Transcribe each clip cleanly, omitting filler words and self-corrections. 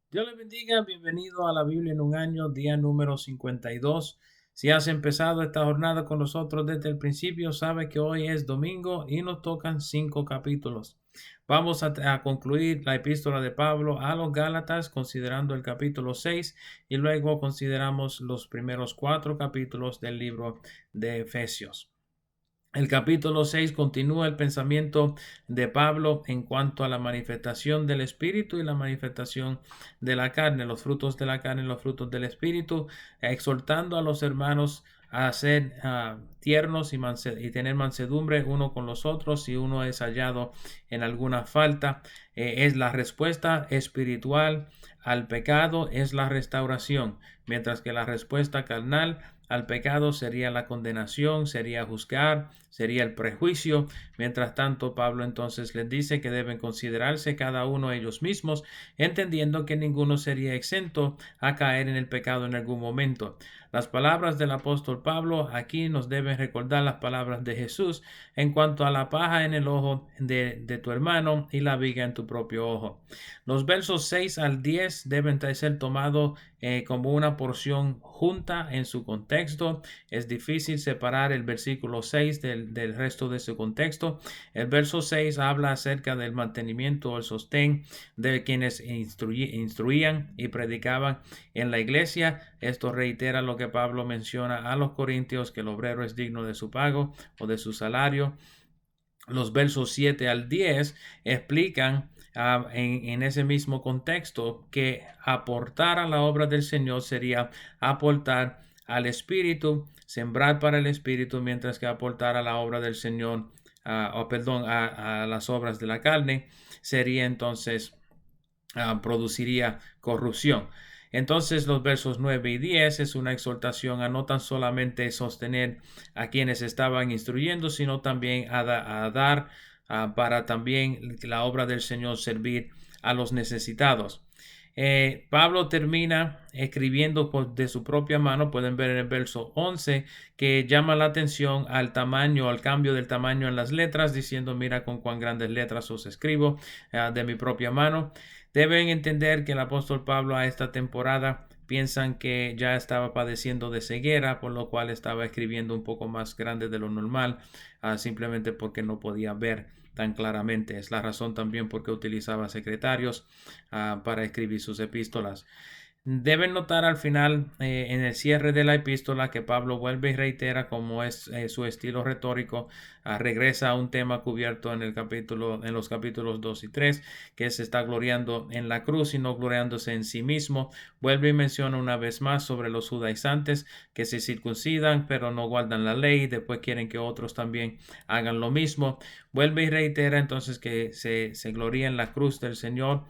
Dios le bendiga, bienvenido a la Biblia en un año, día número 52. Si has empezado esta jornada con nosotros desde el principio, sabe que hoy es domingo y nos tocan 5 capítulos. Vamos a concluir la epístola de Pablo a los Gálatas considerando el capítulo 6 y luego consideramos los primeros 4 capítulos del libro de Efesios. El capítulo 6 continúa el pensamiento de Pablo en cuanto a la manifestación del Espíritu y la manifestación de la carne, los frutos de la carne y los frutos del Espíritu, exhortando a los hermanos a ser tiernos y tener mansedumbre uno con los otros si uno es hallado en alguna falta. Es la respuesta espiritual al pecado, es la restauración, mientras que la respuesta carnal al pecado sería la condenación, sería juzgar, sería el prejuicio. Mientras tanto, Pablo entonces les dice que deben considerarse cada uno ellos mismos, entendiendo que ninguno sería exento a caer en el pecado en algún momento. Las palabras del apóstol Pablo aquí nos deben recordar las palabras de Jesús en cuanto a la paja en el ojo de tu hermano y la viga en tu propio ojo. Los versos 6 al 10 deben ser tomados como una porción junta en su contexto. Es difícil separar el versículo 6 del resto de su contexto. El verso 6 habla acerca del mantenimiento o el sostén de quienes instruían y predicaban en la iglesia. Esto reitera lo que Pablo menciona a los corintios, que el obrero es digno de su pago o de su salario. Los versos 7 al 10 explican en ese mismo contexto que aportar a la obra del Señor sería aportar al Espíritu, sembrar para el Espíritu, mientras que aportar a la obra del Señor, a las obras de la carne, sería entonces produciría corrupción. Entonces los versos 9 y 10 es una exhortación a no tan solamente sostener a quienes estaban instruyendo, sino también a dar para también la obra del Señor servir a los necesitados. Pablo termina escribiendo de su propia mano, pueden ver en el verso 11, que llama la atención al tamaño, al cambio del tamaño en las letras, diciendo, mira con cuán grandes letras os escribo de mi propia mano. Deben entender que el apóstol Pablo a esta temporada piensan que ya estaba padeciendo de ceguera, por lo cual estaba escribiendo un poco más grande de lo normal, simplemente porque no podía ver tan claramente. Es la razón también por qué utilizaba secretarios para escribir sus epístolas. Deben notar al final, en el cierre de la epístola, que Pablo vuelve y reitera como es su estilo retórico, regresa a un tema cubierto en los capítulos 2 y 3, que se está gloriando en la cruz y no gloriándose en sí mismo. Vuelve y menciona una vez más sobre los judaizantes que se circuncidan pero no guardan la ley, y después quieren que otros también hagan lo mismo. Vuelve y reitera entonces que se gloria en la cruz del Señor.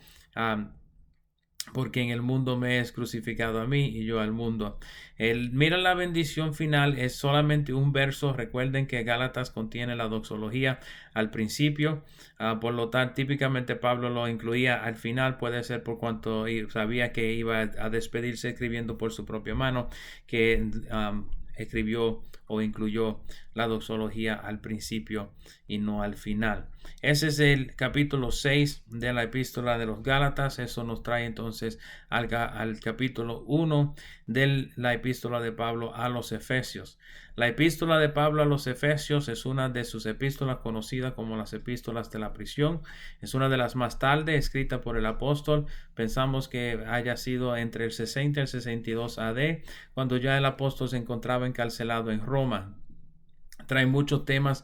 Porque en el mundo me es crucificado a mí y yo al mundo. Mira, la bendición final es solamente un verso. Recuerden que Gálatas contiene la doxología al principio, por lo tanto típicamente Pablo lo incluía al final, puede ser por cuanto sabía que iba a despedirse escribiendo por su propia mano, que escribió o incluyó la doxología al principio y no al final. Ese es el capítulo 6 de la epístola de los Gálatas. Eso nos trae entonces al capítulo 1 de la epístola de Pablo a los Efesios. La epístola de Pablo a los Efesios es una de sus epístolas conocidas como las epístolas de la prisión. Es una de las más tarde escrita por el apóstol. Pensamos que haya sido entre el 60 y el 62 AD, cuando ya el apóstol se encontraba encarcelado en Roma. Trae muchos temas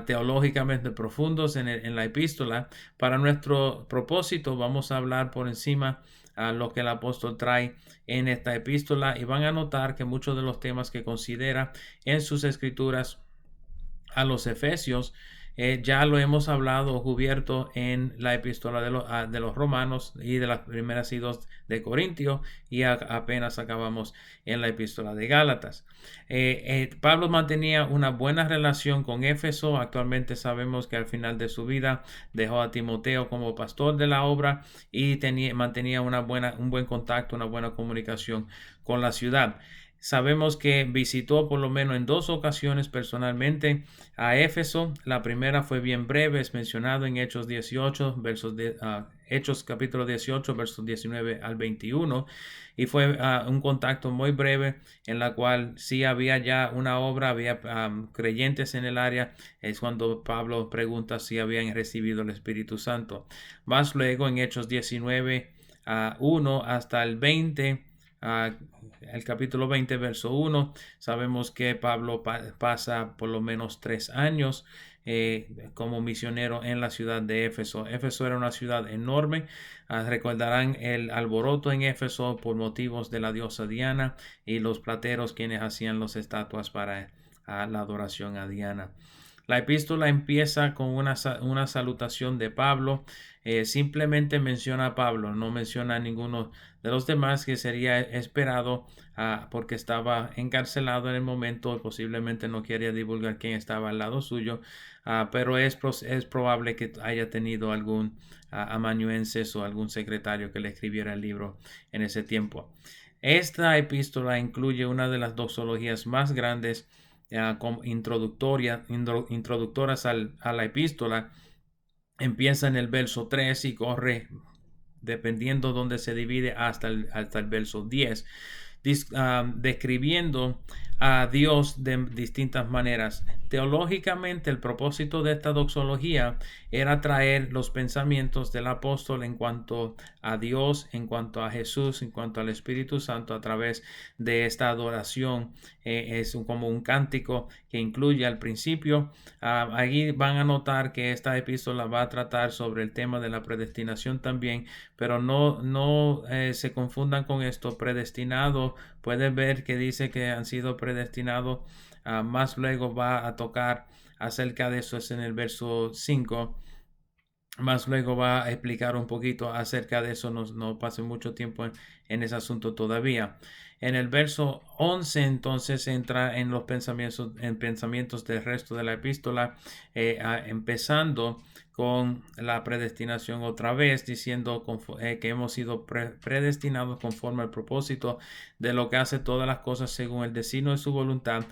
teológicamente profundos en la epístola. Para nuestro propósito vamos a hablar por encima lo que el apóstol trae en esta epístola, y van a notar que muchos de los temas que considera en sus escrituras a los Efesios ya lo hemos hablado o cubierto en la epístola de los Romanos y de las primeras y dos de Corintios, y apenas acabamos en la epístola de Gálatas. Pablo mantenía una buena relación con Éfeso. Actualmente sabemos que al final de su vida dejó a Timoteo como pastor de la obra y mantenía un buen contacto, una buena comunicación con la ciudad. Sabemos que visitó por lo menos en 2 ocasiones personalmente a Éfeso. La primera fue bien breve, es mencionado en Hechos 18, Hechos capítulo 18, versos 19 al 21, y fue un contacto muy breve en la cual sí había ya una obra, había creyentes en el área. Es cuando Pablo pregunta si habían recibido el Espíritu Santo. Más luego en Hechos 19, 1 hasta el 20, el capítulo 20, verso 1, sabemos que Pablo pasa por lo menos 3 años como misionero en la ciudad de Éfeso. Éfeso era una ciudad enorme. Recordarán el alboroto en Éfeso por motivos de la diosa Diana y los plateros quienes hacían las estatuas para la adoración a Diana. La epístola empieza con una salutación de Pablo. Simplemente menciona a Pablo, no menciona a ninguno de los demás, que sería esperado porque estaba encarcelado en el momento. Posiblemente no quería divulgar quién estaba al lado suyo, pero es probable que haya tenido algún amanuenses o algún secretario que le escribiera el libro en ese tiempo. Esta epístola incluye una de las doxologías más grandes introductoras a la epístola. Empieza en el verso 3 y corre, dependiendo dónde se divide, hasta el verso 10, describiendo a Dios de distintas maneras. Teológicamente, el propósito de esta doxología era traer los pensamientos del apóstol en cuanto a Dios, en cuanto a Jesús, en cuanto al Espíritu Santo a través de esta adoración. Es como un cántico que incluye al principio. Allí van a notar que esta epístola va a tratar sobre el tema de la predestinación también, pero no se confundan con esto. Predestinado, pueden ver que dice que han sido predestinados. Más luego va a tocar acerca de eso, es en el verso 5. Más luego va a explicar un poquito acerca de eso. No pase mucho tiempo en ese asunto todavía. En el verso 11 entonces entra en los pensamientos del resto de la epístola, empezando con la predestinación otra vez, diciendo que hemos sido predestinados conforme al propósito de lo que hace todas las cosas según el designio de su voluntad,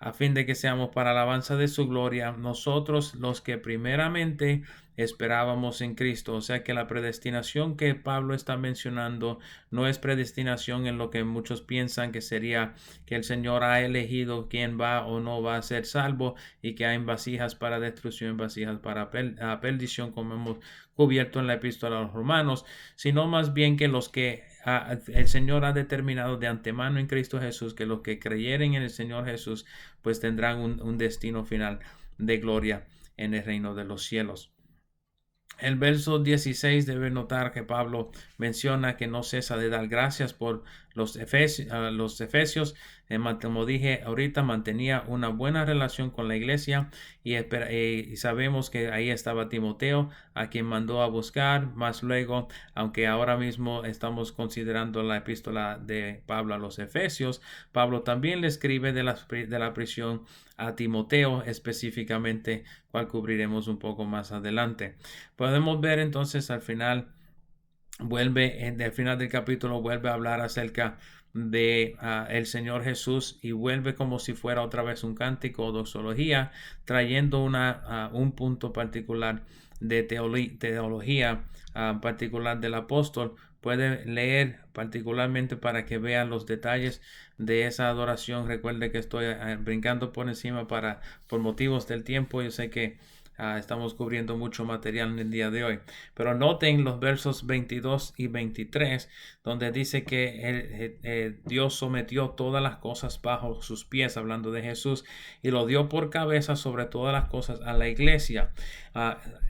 a fin de que seamos para alabanza de su gloria, nosotros los que primeramente esperábamos en Cristo. O sea que la predestinación que Pablo está mencionando no es predestinación en lo que muchos piensan que sería que el Señor ha elegido quién va o no va a ser salvo, y que hay vasijas para destrucción, vasijas para perdición, como hemos cubierto en la epístola a los Romanos, sino más bien que los que el Señor ha determinado de antemano en Cristo Jesús, que los que creyeren en el Señor Jesús pues tendrán un destino final de gloria en el reino de los cielos. El verso 16 debe notar que Pablo menciona que no cesa de dar gracias por los efesios. Como dije ahorita, mantenía una buena relación con la iglesia, y sabemos que ahí estaba Timoteo, a quien mandó a buscar. Más luego, aunque ahora mismo estamos considerando la epístola de Pablo a los Efesios, Pablo también le escribe de la prisión a Timoteo específicamente, cual cubriremos un poco más adelante. Podemos ver entonces al final, del final del capítulo, vuelve a hablar acerca de el Señor Jesús, y vuelve como si fuera otra vez un cántico o doxología, trayendo un punto particular de teología particular del apóstol. Puede leer particularmente para que vean los detalles de esa adoración. Recuerde que estoy brincando por encima por motivos del tiempo. Yo sé que estamos cubriendo mucho material en el día de hoy, pero noten los versos 22 y 23, donde dice que Dios sometió todas las cosas bajo sus pies, hablando de Jesús, y lo dio por cabeza sobre todas las cosas a la iglesia.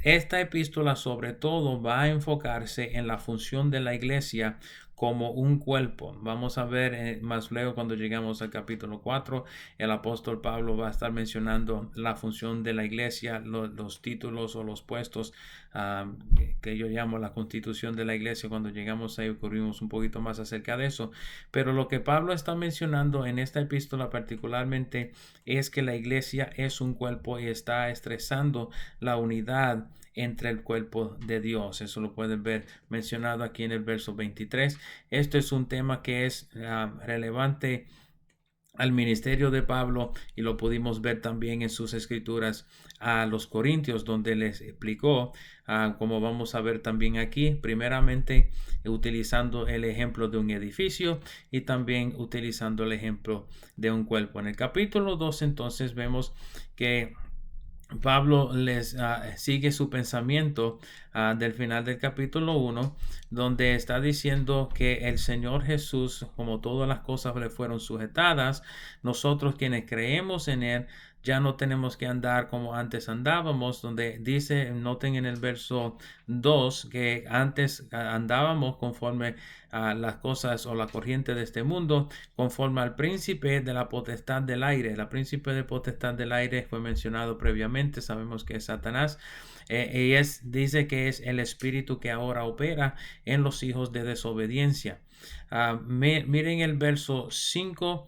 Esta epístola sobre todo va a enfocarse en la función de la iglesia como un cuerpo. Vamos a ver más luego, cuando llegamos al capítulo 4, el apóstol Pablo va a estar mencionando la función de la iglesia, los títulos o los puestos que yo llamo la constitución de la iglesia. Cuando llegamos ahí cubrimos un poquito más acerca de eso, pero lo que Pablo está mencionando en esta epístola particularmente es que la iglesia es un cuerpo y está estresando la unidad entre el cuerpo de Dios. Eso lo pueden ver mencionado aquí en el verso 23. Esto es un tema que es relevante al ministerio de Pablo, y lo pudimos ver también en sus escrituras a los Corintios, donde les explicó, como vamos a ver también aquí, primeramente utilizando el ejemplo de un edificio y también utilizando el ejemplo de un cuerpo. En el capítulo 2 entonces vemos que Pablo les sigue su pensamiento del final del capítulo 1, donde está diciendo que el Señor Jesús, como todas las cosas le fueron sujetadas, nosotros quienes creemos en Él, ya no tenemos que andar como antes andábamos, donde dice, noten en el verso 2, que antes andábamos conforme a las cosas o la corriente de este mundo, conforme al príncipe de la potestad del aire. La príncipe de potestad del aire fue mencionado previamente, sabemos que es Satanás. Y dice que es el espíritu que ahora opera en los hijos de desobediencia. Miren el verso 5,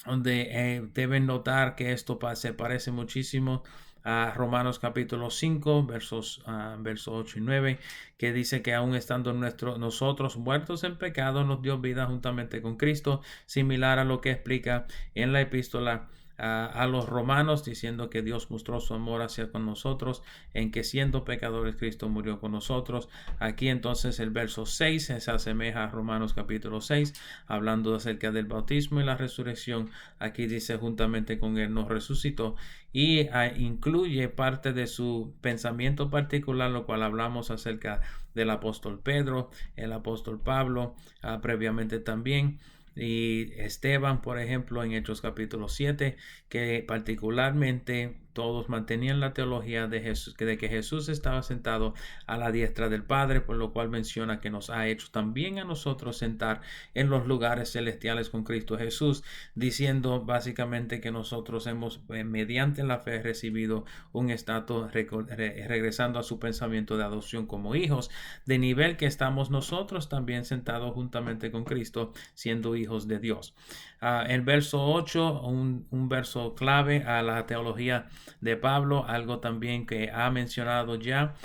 donde deben notar que esto se parece muchísimo a Romanos capítulo 5, versos 8 y 9, que dice que aún estando nosotros muertos en pecado, nos dio vida juntamente con Cristo, similar a lo que explica en la epístola a los romanos, diciendo que Dios mostró su amor hacia con nosotros, en que siendo pecadores Cristo murió con nosotros. Aquí entonces el verso 6 se asemeja a Romanos capítulo 6, hablando acerca del bautismo y la resurrección. Aquí dice juntamente con él nos resucitó, y incluye parte de su pensamiento particular, lo cual hablamos acerca del apóstol Pedro, el apóstol Pablo, previamente también, y Esteban, por ejemplo, en Hechos capítulo 7, que particularmente todos mantenían la teología de Jesús, de que Jesús estaba sentado a la diestra del Padre, por lo cual menciona que nos ha hecho también a nosotros sentar en los lugares celestiales con Cristo Jesús, diciendo básicamente que nosotros hemos, mediante la fe, recibido un estatus, regresando a su pensamiento de adopción como hijos, de nivel que estamos nosotros también sentados juntamente con Cristo, siendo hijos de Dios. El verso 8, un verso clave a la teología de Pablo, algo también que ha mencionado ya,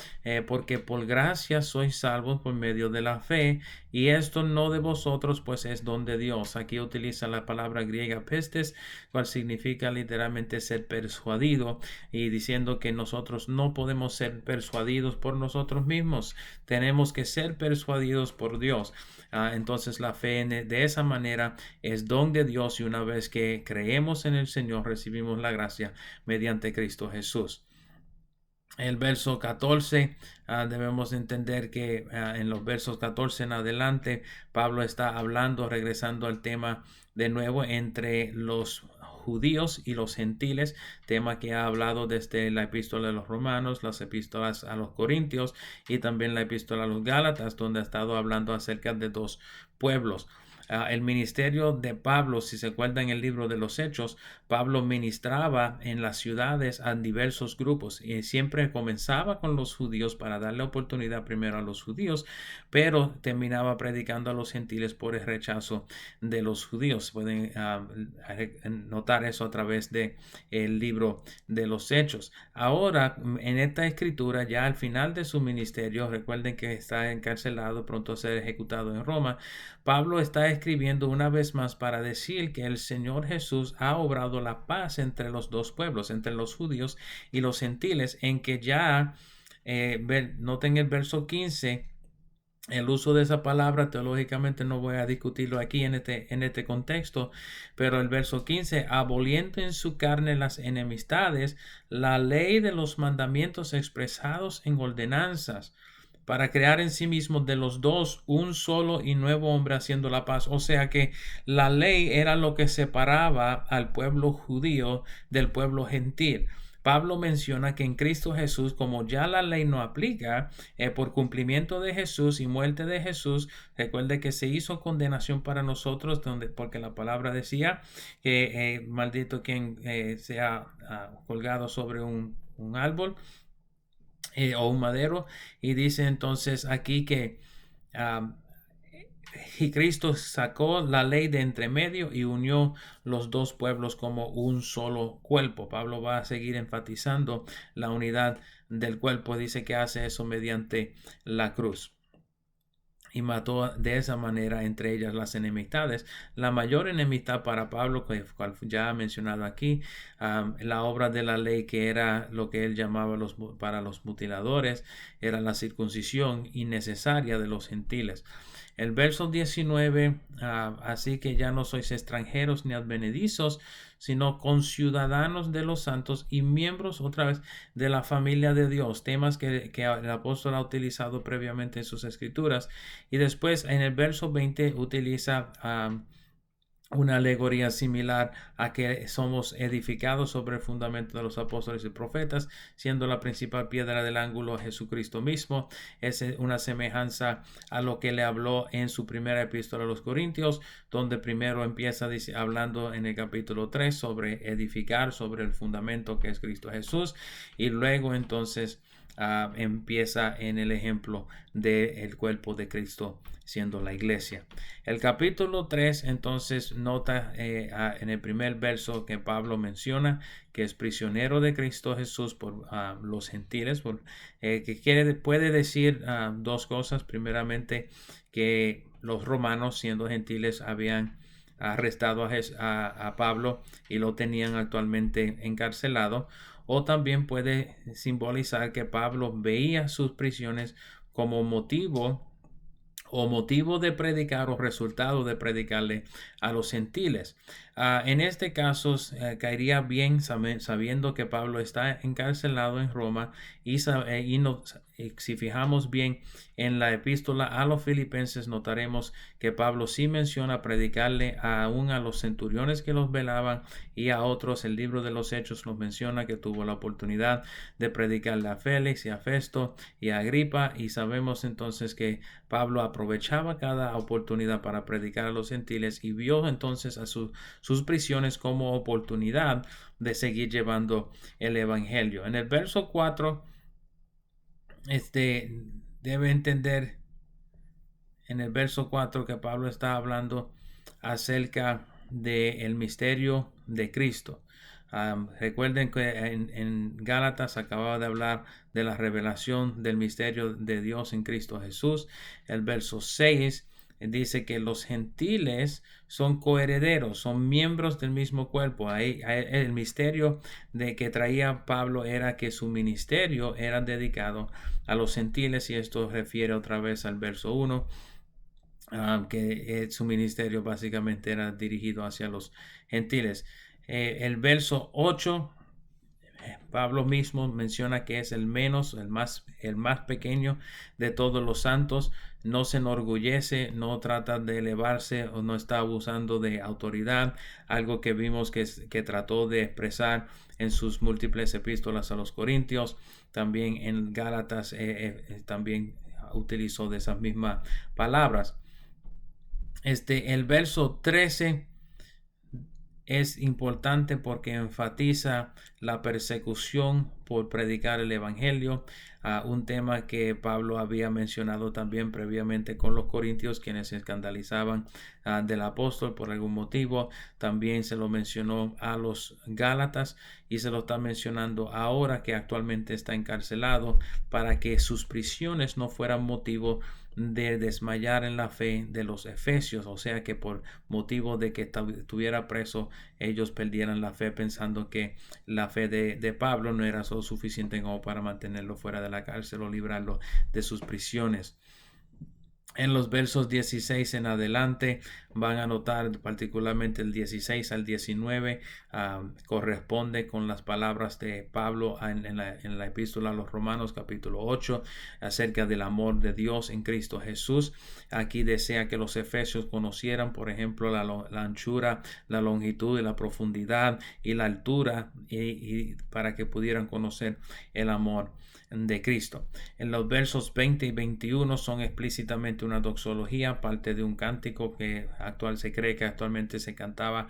porque por gracia sois salvos por medio de la fe, y esto no de vosotros, pues es don de Dios. Aquí utiliza la palabra griega pestes, cual significa literalmente ser persuadido, y diciendo que nosotros no podemos ser persuadidos por nosotros mismos, tenemos que ser persuadidos por Dios. Entonces la fe de esa manera es don de Dios, y una vez que creemos en el Señor recibimos la gracia mediante Cristo Jesús. El verso 14, debemos entender que en los versos 14 en adelante Pablo está hablando, regresando al tema de nuevo entre los judíos y los gentiles, tema que ha hablado desde la epístola de los romanos, las epístolas a los corintios y también la epístola a los gálatas, donde ha estado hablando acerca de dos pueblos. El ministerio de Pablo, si se acuerdan en el libro de los Hechos, Pablo ministraba en las ciudades a diversos grupos y siempre comenzaba con los judíos para darle oportunidad primero a los judíos, pero terminaba predicando a los gentiles por el rechazo de los judíos. Pueden notar eso a través de el libro de los Hechos. Ahora, en esta escritura, ya al final de su ministerio, recuerden que está encarcelado, pronto a ser ejecutado en Roma, Pablo está escribiendo una vez más para decir que el Señor Jesús ha obrado la paz entre los dos pueblos, entre los judíos y los gentiles, en que ya, noten el verso 15, el uso de esa palabra teológicamente no voy a discutirlo aquí en este contexto, pero el verso 15, aboliendo en su carne las enemistades, la ley de los mandamientos expresados en ordenanzas, para crear en sí mismo de los dos un solo y nuevo hombre haciendo la paz. O sea que la ley era lo que separaba al pueblo judío del pueblo gentil. Pablo menciona que en Cristo Jesús, como ya la ley no aplica, por cumplimiento de Jesús y muerte de Jesús, recuerde que se hizo condenación para nosotros, porque la palabra decía que maldito quien sea colgado sobre un árbol o un madero, y dice entonces aquí que y Cristo sacó la ley de entre medio y unió los dos pueblos como un solo cuerpo. Pablo va a seguir enfatizando la unidad del cuerpo, dice que hace eso mediante la cruz. y mató de esa manera entre ellas las enemistades. La mayor enemistad para Pablo, que ya ha mencionado aquí, la obra de la ley, que era lo que él llamaba para los mutiladores, era la circuncisión innecesaria de los gentiles. El verso 19, así que ya no sois extranjeros ni advenedizos, sino conciudadanos de los santos y miembros otra vez de la familia de Dios, temas que el apóstol ha utilizado previamente en sus escrituras. Y después en el verso 20 utiliza una alegoría similar a que somos edificados sobre el fundamento de los apóstoles y profetas, siendo la principal piedra del ángulo Jesucristo mismo. Es una semejanza a lo que le habló en su primera epístola a los Corintios, donde primero empieza hablando en el capítulo 3 sobre edificar sobre el fundamento que es Cristo Jesús, y luego entonces empieza en el ejemplo del cuerpo de Cristo, siendo la iglesia. El capítulo 3 entonces nota en el primer verso que Pablo menciona que es prisionero de Cristo Jesús por los gentiles, puede decir dos cosas. Primeramente, que los romanos, siendo gentiles, habían arrestado a Pablo y lo tenían actualmente encarcelado. O también puede simbolizar que Pablo veía sus prisiones como motivo de predicar o resultado de predicarle a los gentiles. En este caso, caería bien sabiendo que Pablo está encarcelado en Roma y si fijamos bien en la epístola a los filipenses, notaremos que Pablo sí menciona predicarle aún a los centuriones que los velaban y a otros. El libro de los Hechos nos menciona que tuvo la oportunidad de predicarle a Félix y a Festo y a Agripa, y sabemos entonces que Pablo aprovechaba cada oportunidad para predicar a los gentiles y vio entonces a sus prisiones como oportunidad de seguir llevando el evangelio. En el verso 4, debe entender en el verso 4 que Pablo está hablando acerca del misterio de Cristo. Recuerden que en Gálatas acababa de hablar de la revelación del misterio de Dios en Cristo Jesús. El verso 6 dice que los gentiles son coherederos, son miembros del mismo cuerpo. Ahí, el misterio de que traía Pablo era que su ministerio era dedicado a los gentiles, y esto refiere otra vez al verso 1. Que su ministerio básicamente era dirigido hacia los gentiles. El verso 8, Pablo mismo menciona que es el más pequeño de todos los santos. No se enorgullece, no trata de elevarse o no está abusando de autoridad, algo que vimos que trató de expresar en sus múltiples epístolas a los Corintios. También en Gálatas también utilizó de esas mismas palabras. El verso 13 es importante porque enfatiza la persecución por predicar el evangelio, un tema que Pablo había mencionado también previamente con los corintios, quienes se escandalizaban del apóstol por algún motivo. También se lo mencionó a los gálatas y se lo está mencionando ahora, que actualmente está encarcelado, para que sus prisiones no fueran motivo de desmayar en la fe de los efesios, o sea que por motivo de que estuviera preso ellos perdieran la fe, pensando que la fe de Pablo no era suficiente como para mantenerlo fuera de la cárcel o librarlo de sus prisiones. En los versos 16 en adelante van a notar particularmente el 16 al 19 corresponde con las palabras de Pablo en la epístola a los Romanos capítulo 8 acerca del amor de Dios en Cristo Jesús. Aquí desea que los efesios conocieran, por ejemplo, la anchura, la longitud y la profundidad y la altura, y para que pudieran conocer el amor de Cristo. En los versos 20 y 21 son explícitamente una doxología, parte de un cántico que se cree que actualmente se cantaba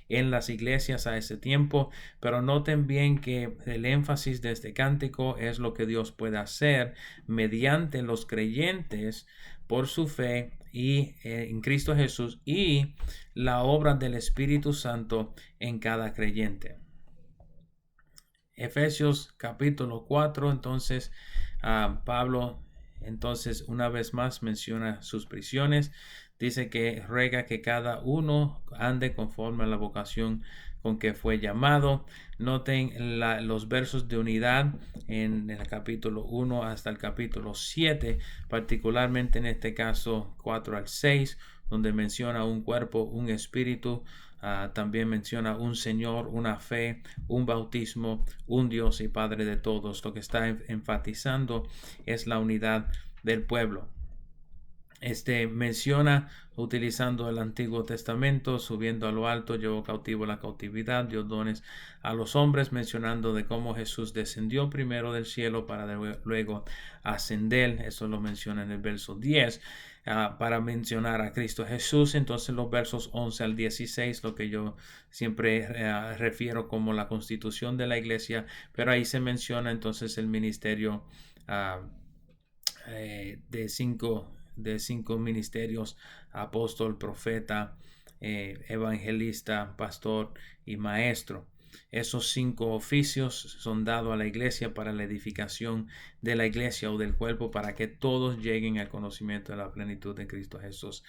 en las iglesias a ese tiempo, pero noten bien que el énfasis de este cántico es lo que Dios puede hacer mediante los creyentes por su fe y en Cristo Jesús, y la obra del Espíritu Santo en cada creyente. Efesios capítulo 4, entonces Pablo Entonces, una vez más menciona sus prisiones. Dice que ruega que cada uno ande conforme a la vocación con que fue llamado. Noten los versos de unidad en el capítulo 1 hasta el capítulo 7, particularmente en este caso 4 al 6, donde menciona un cuerpo, un espíritu. También menciona un Señor, una fe, un bautismo, un Dios y Padre de todos. Lo que está enfatizando es la unidad del pueblo. Menciona utilizando el Antiguo Testamento, subiendo a lo alto, llevó cautivo la cautividad, dio dones a los hombres, mencionando de cómo Jesús descendió primero del cielo para luego ascender. Eso lo menciona en el verso 10. Para mencionar a Cristo Jesús, entonces los versos 11 al 16, lo que yo siempre refiero como la constitución de la iglesia, pero ahí se menciona entonces el ministerio de cinco ministerios: apóstol, profeta, evangelista, pastor y maestro. Esos 5 oficios son dados a la iglesia para la edificación de la iglesia o del cuerpo, para que todos lleguen al conocimiento de la plenitud de Cristo Jesús.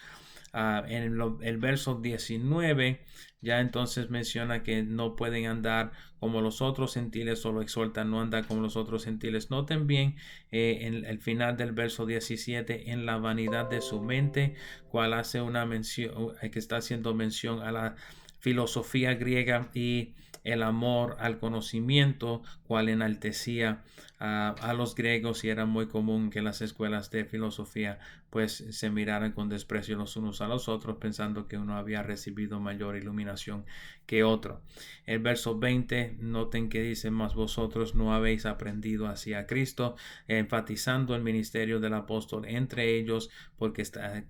En el verso 19 ya entonces menciona que no pueden andar como los otros gentiles, solo exhorta no andar como los otros gentiles. Noten bien en el final del verso 17, en la vanidad de su mente, cual hace una mención, que está haciendo mención a la filosofía griega y el amor al conocimiento, cual enaltecía a los griegos, y era muy común que las escuelas de filosofía pues se miraran con desprecio los unos a los otros, pensando que uno había recibido mayor iluminación que otro. El verso 20, noten que dice: mas vosotros no habéis aprendido así a Cristo, enfatizando el ministerio del apóstol entre ellos, porque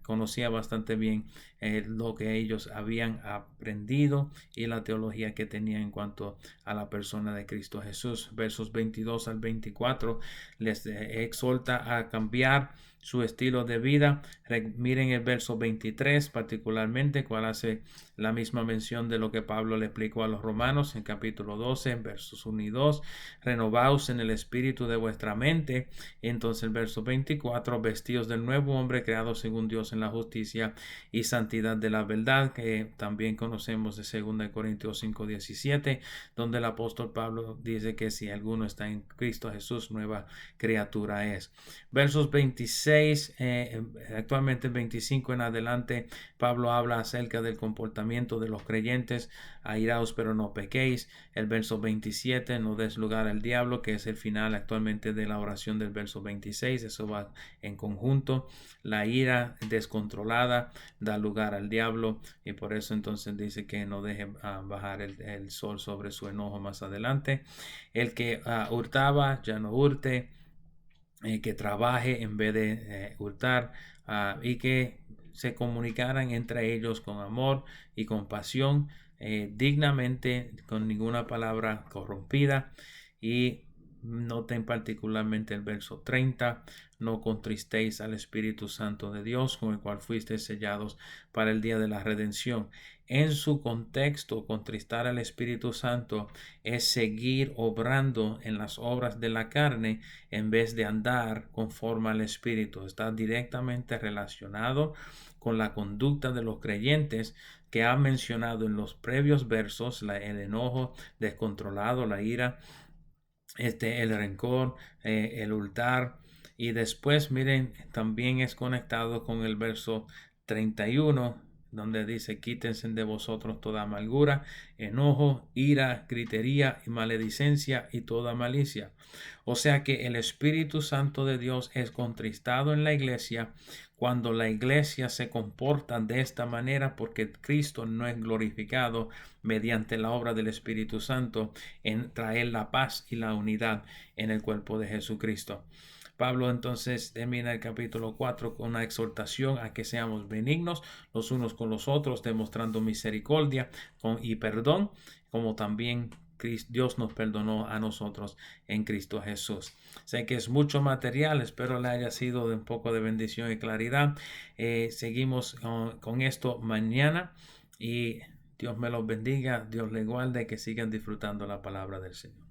conocía bastante bien lo que ellos habían aprendido y la teología que tenían en cuanto a la persona de Cristo Jesús. Versos 22 al 24 les exhorta a cambiar su estilo de vida. Miren el verso 23 particularmente, cual hace la misma mención de lo que Pablo le explicó a los romanos en capítulo 12, versos 1 y 2. Renovaos en el espíritu de vuestra mente. Entonces el verso 24, vestidos del nuevo hombre creado según Dios en la justicia y santidad de la verdad, que también conocemos de 2 Corintios 5, 17, donde el apóstol Pablo dice que si alguno está en Cristo Jesús, nueva criatura es. Versos 26, actualmente 25 en adelante, Pablo habla acerca del comportamiento de los creyentes: airaos pero no pequéis. El verso 27, no des lugar al diablo, que es el final actualmente de la oración del verso 26. Eso va en conjunto. La ira descontrolada da lugar al diablo, y por eso entonces dice que no deje bajar el sol sobre su enojo más adelante. El que hurtaba ya no hurte, que trabaje en vez de hurtar, y que se comunicaran entre ellos con amor y compasión, dignamente, con ninguna palabra corrompida. Y noten particularmente el verso 30, no contristéis al Espíritu Santo de Dios, con el cual fuisteis sellados para el día de la redención. En su contexto, contristar al Espíritu Santo es seguir obrando en las obras de la carne en vez de andar conforme al Espíritu. Está directamente relacionado con la conducta de los creyentes que ha mencionado en los previos versos: el enojo descontrolado, la ira, el rencor, el hurtar. Y después, miren, también es conectado con el verso 31, donde dice: quítense de vosotros toda amargura, enojo, ira, gritería y maledicencia y toda malicia. O sea que el Espíritu Santo de Dios es contristado en la iglesia cuando la iglesia se comporta de esta manera, porque Cristo no es glorificado mediante la obra del Espíritu Santo en traer la paz y la unidad en el cuerpo de Jesucristo. Pablo entonces termina el capítulo 4 con una exhortación a que seamos benignos los unos con los otros, demostrando misericordia y perdón, como también Dios nos perdonó a nosotros en Cristo Jesús. Sé que es mucho material, espero le haya sido de un poco de bendición y claridad. Seguimos con esto mañana, y Dios me los bendiga, Dios les guarde, que sigan disfrutando la palabra del Señor.